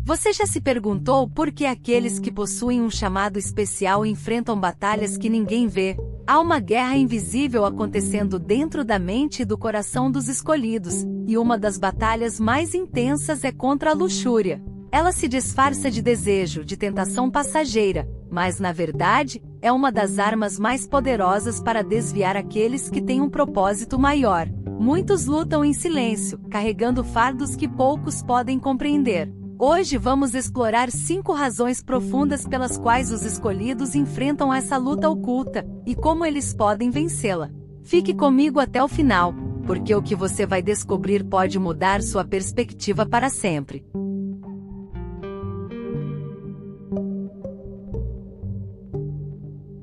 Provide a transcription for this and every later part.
Você já se perguntou por que aqueles que possuem um chamado especial enfrentam batalhas que ninguém vê? Há uma guerra invisível acontecendo dentro da mente e do coração dos escolhidos, e uma das batalhas mais intensas é contra a luxúria. Ela se disfarça de desejo, de tentação passageira, mas na verdade, é uma das armas mais poderosas para desviar aqueles que têm um propósito maior. Muitos lutam em silêncio, carregando fardos que poucos podem compreender. Hoje vamos explorar 5 razões profundas pelas quais os escolhidos enfrentam essa luta oculta, e como eles podem vencê-la. Fique comigo até o final, porque o que você vai descobrir pode mudar sua perspectiva para sempre.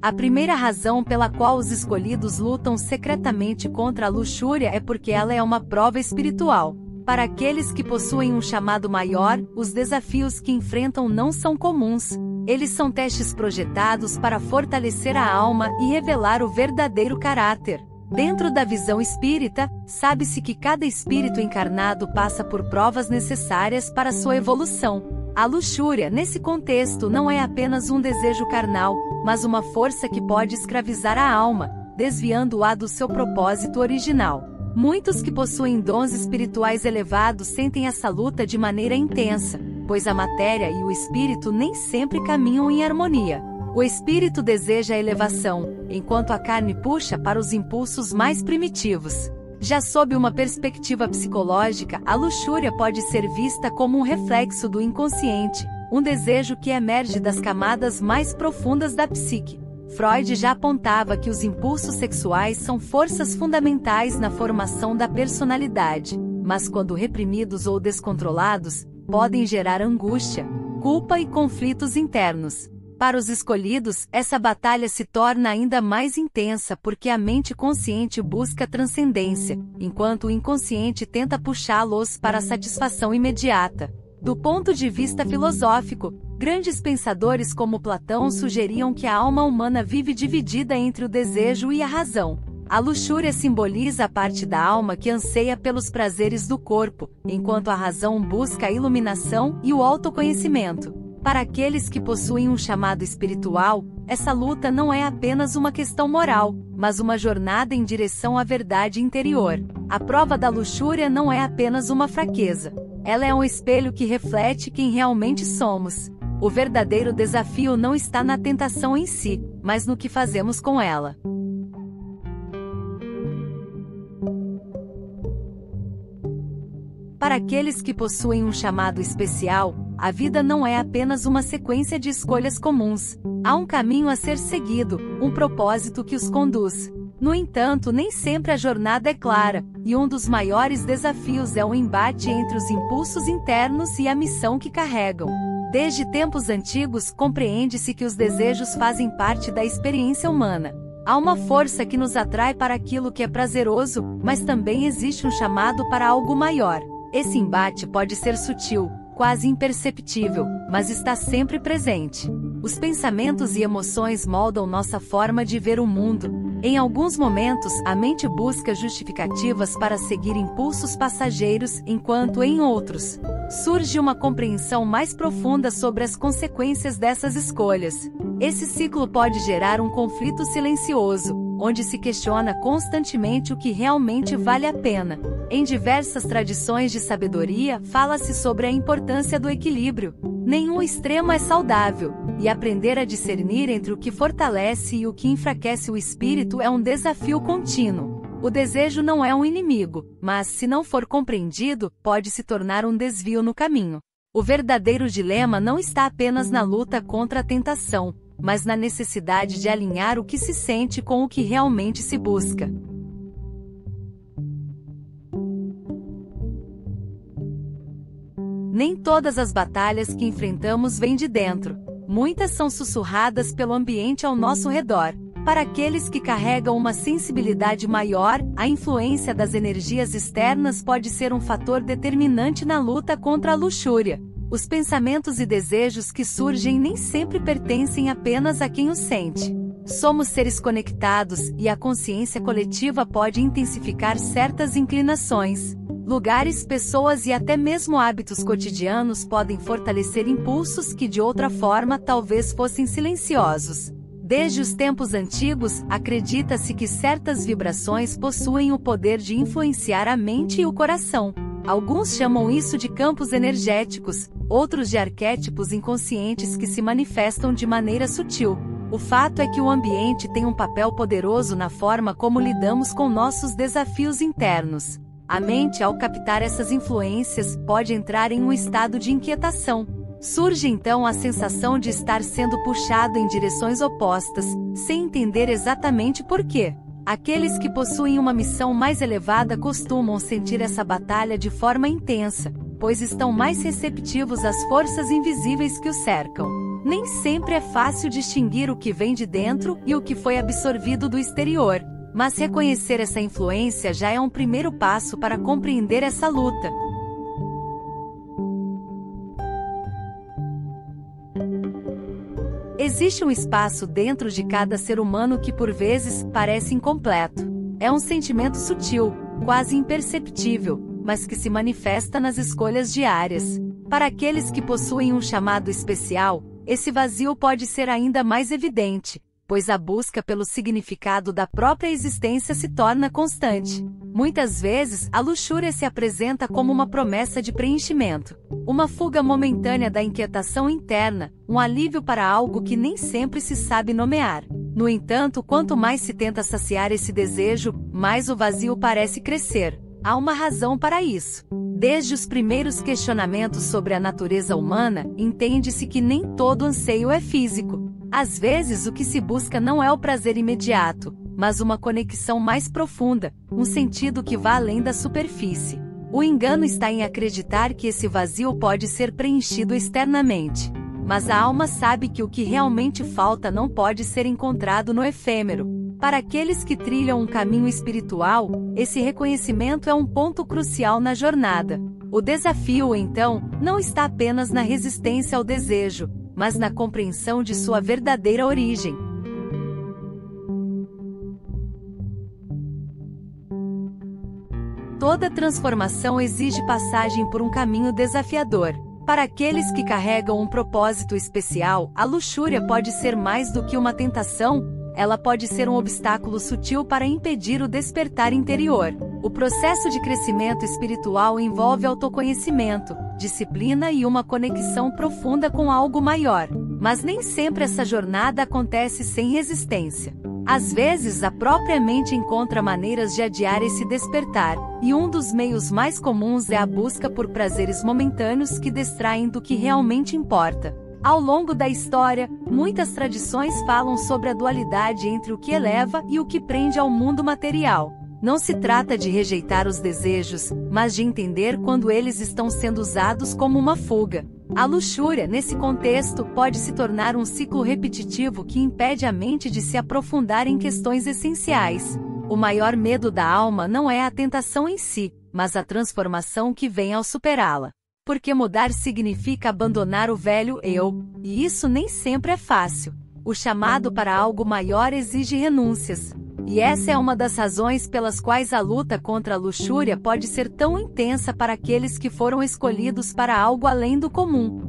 A primeira razão pela qual os escolhidos lutam secretamente contra a luxúria é porque ela é uma prova espiritual. Para aqueles que possuem um chamado maior, os desafios que enfrentam não são comuns. Eles são testes projetados para fortalecer a alma e revelar o verdadeiro caráter. Dentro da visão espírita, sabe-se que cada espírito encarnado passa por provas necessárias para sua evolução. A luxúria, nesse contexto, não é apenas um desejo carnal, mas uma força que pode escravizar a alma, desviando-a do seu propósito original. Muitos que possuem dons espirituais elevados sentem essa luta de maneira intensa, pois a matéria e o espírito nem sempre caminham em harmonia. O espírito deseja a elevação, enquanto a carne puxa para os impulsos mais primitivos. Já sob uma perspectiva psicológica, a luxúria pode ser vista como um reflexo do inconsciente, um desejo que emerge das camadas mais profundas da psique. Freud já apontava que os impulsos sexuais são forças fundamentais na formação da personalidade, mas quando reprimidos ou descontrolados, podem gerar angústia, culpa e conflitos internos. Para os escolhidos, essa batalha se torna ainda mais intensa porque a mente consciente busca transcendência, enquanto o inconsciente tenta puxá-los para a satisfação imediata. Do ponto de vista filosófico, grandes pensadores como Platão sugeriam que a alma humana vive dividida entre o desejo e a razão. A luxúria simboliza a parte da alma que anseia pelos prazeres do corpo, enquanto a razão busca a iluminação e o autoconhecimento. Para aqueles que possuem um chamado espiritual, essa luta não é apenas uma questão moral, mas uma jornada em direção à verdade interior. A prova da luxúria não é apenas uma fraqueza. Ela é um espelho que reflete quem realmente somos. O verdadeiro desafio não está na tentação em si, mas no que fazemos com ela. Para aqueles que possuem um chamado especial, a vida não é apenas uma sequência de escolhas comuns. Há um caminho a ser seguido, um propósito que os conduz. No entanto, nem sempre a jornada é clara, e um dos maiores desafios é o embate entre os impulsos internos e a missão que carregam. Desde tempos antigos, compreende-se que os desejos fazem parte da experiência humana. Há uma força que nos atrai para aquilo que é prazeroso, mas também existe um chamado para algo maior. Esse embate pode ser sutil, quase imperceptível, mas está sempre presente. Os pensamentos e emoções moldam nossa forma de ver o mundo. Em alguns momentos, a mente busca justificativas para seguir impulsos passageiros, enquanto em outros, surge uma compreensão mais profunda sobre as consequências dessas escolhas. Esse ciclo pode gerar um conflito silencioso, onde se questiona constantemente o que realmente vale a pena. Em diversas tradições de sabedoria, fala-se sobre a importância do equilíbrio. Nenhum extremo é saudável, e aprender a discernir entre o que fortalece e o que enfraquece o espírito é um desafio contínuo. O desejo não é um inimigo, mas, se não for compreendido, pode se tornar um desvio no caminho. O verdadeiro dilema não está apenas na luta contra a tentação, mas na necessidade de alinhar o que se sente com o que realmente se busca. Nem todas as batalhas que enfrentamos vêm de dentro. Muitas são sussurradas pelo ambiente ao nosso redor. Para aqueles que carregam uma sensibilidade maior, a influência das energias externas pode ser um fator determinante na luta contra a luxúria. Os pensamentos e desejos que surgem nem sempre pertencem apenas a quem os sente. Somos seres conectados, e a consciência coletiva pode intensificar certas inclinações. Lugares, pessoas e até mesmo hábitos cotidianos podem fortalecer impulsos que de outra forma talvez fossem silenciosos. Desde os tempos antigos, acredita-se que certas vibrações possuem o poder de influenciar a mente e o coração. Alguns chamam isso de campos energéticos, outros de arquétipos inconscientes que se manifestam de maneira sutil. O fato é que o ambiente tem um papel poderoso na forma como lidamos com nossos desafios internos. A mente, ao captar essas influências, pode entrar em um estado de inquietação. Surge então a sensação de estar sendo puxado em direções opostas, sem entender exatamente por quê. Aqueles que possuem uma missão mais elevada costumam sentir essa batalha de forma intensa, pois estão mais receptivos às forças invisíveis que os cercam. Nem sempre é fácil distinguir o que vem de dentro e o que foi absorvido do exterior. Mas reconhecer essa influência já é um primeiro passo para compreender essa luta. Existe um espaço dentro de cada ser humano que por vezes parece incompleto. É um sentimento sutil, quase imperceptível, mas que se manifesta nas escolhas diárias. Para aqueles que possuem um chamado especial, esse vazio pode ser ainda mais evidente, pois a busca pelo significado da própria existência se torna constante. Muitas vezes, a luxúria se apresenta como uma promessa de preenchimento, uma fuga momentânea da inquietação interna, um alívio para algo que nem sempre se sabe nomear. No entanto, quanto mais se tenta saciar esse desejo, mais o vazio parece crescer. Há uma razão para isso. Desde os primeiros questionamentos sobre a natureza humana, entende-se que nem todo anseio é físico. Às vezes o que se busca não é o prazer imediato, mas uma conexão mais profunda, um sentido que vá além da superfície. O engano está em acreditar que esse vazio pode ser preenchido externamente. Mas a alma sabe que o que realmente falta não pode ser encontrado no efêmero. Para aqueles que trilham um caminho espiritual, esse reconhecimento é um ponto crucial na jornada. O desafio, então, não está apenas na resistência ao desejo, mas na compreensão de sua verdadeira origem. Toda transformação exige passagem por um caminho desafiador. Para aqueles que carregam um propósito especial, a luxúria pode ser mais do que uma tentação, ela pode ser um obstáculo sutil para impedir o despertar interior. O processo de crescimento espiritual envolve autoconhecimento, disciplina e uma conexão profunda com algo maior. Mas nem sempre essa jornada acontece sem resistência. Às vezes, a própria mente encontra maneiras de adiar esse despertar, e um dos meios mais comuns é a busca por prazeres momentâneos que distraem do que realmente importa. Ao longo da história, muitas tradições falam sobre a dualidade entre o que eleva e o que prende ao mundo material. Não se trata de rejeitar os desejos, mas de entender quando eles estão sendo usados como uma fuga. A luxúria, nesse contexto, pode se tornar um ciclo repetitivo que impede a mente de se aprofundar em questões essenciais. O maior medo da alma não é a tentação em si, mas a transformação que vem ao superá-la. Porque mudar significa abandonar o velho eu, e isso nem sempre é fácil. O chamado para algo maior exige renúncias. E essa é uma das razões pelas quais a luta contra a luxúria pode ser tão intensa para aqueles que foram escolhidos para algo além do comum.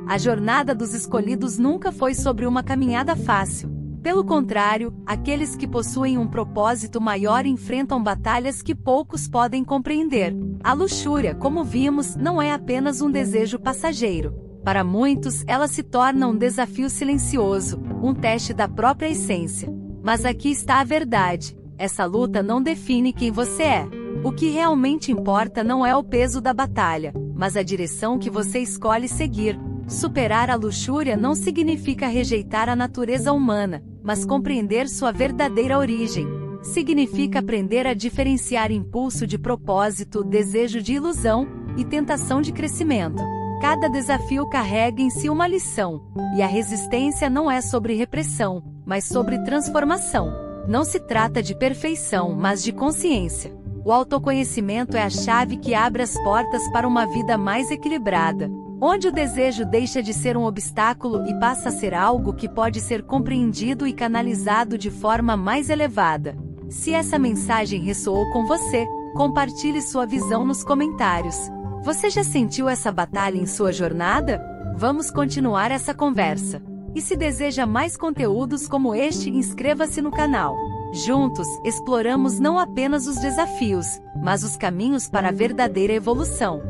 A jornada dos escolhidos nunca foi sobre uma caminhada fácil. Pelo contrário, aqueles que possuem um propósito maior enfrentam batalhas que poucos podem compreender. A luxúria, como vimos, não é apenas um desejo passageiro. Para muitos, ela se torna um desafio silencioso, um teste da própria essência. Mas aqui está a verdade: essa luta não define quem você é. O que realmente importa não é o peso da batalha, mas a direção que você escolhe seguir. Superar a luxúria não significa rejeitar a natureza humana, mas compreender sua verdadeira origem. Significa aprender a diferenciar impulso de propósito, desejo de ilusão e tentação de crescimento. Cada desafio carrega em si uma lição, e a resistência não é sobre repressão, mas sobre transformação. Não se trata de perfeição, mas de consciência. O autoconhecimento é a chave que abre as portas para uma vida mais equilibrada. onde o desejo deixa de ser um obstáculo e passa a ser algo que pode ser compreendido e canalizado de forma mais elevada. Se essa mensagem ressoou com você, compartilhe sua visão nos comentários. Você já sentiu essa batalha em sua jornada? Vamos continuar essa conversa. E se deseja mais conteúdos como este, inscreva-se no canal. Juntos, exploramos não apenas os desafios, mas os caminhos para a verdadeira evolução.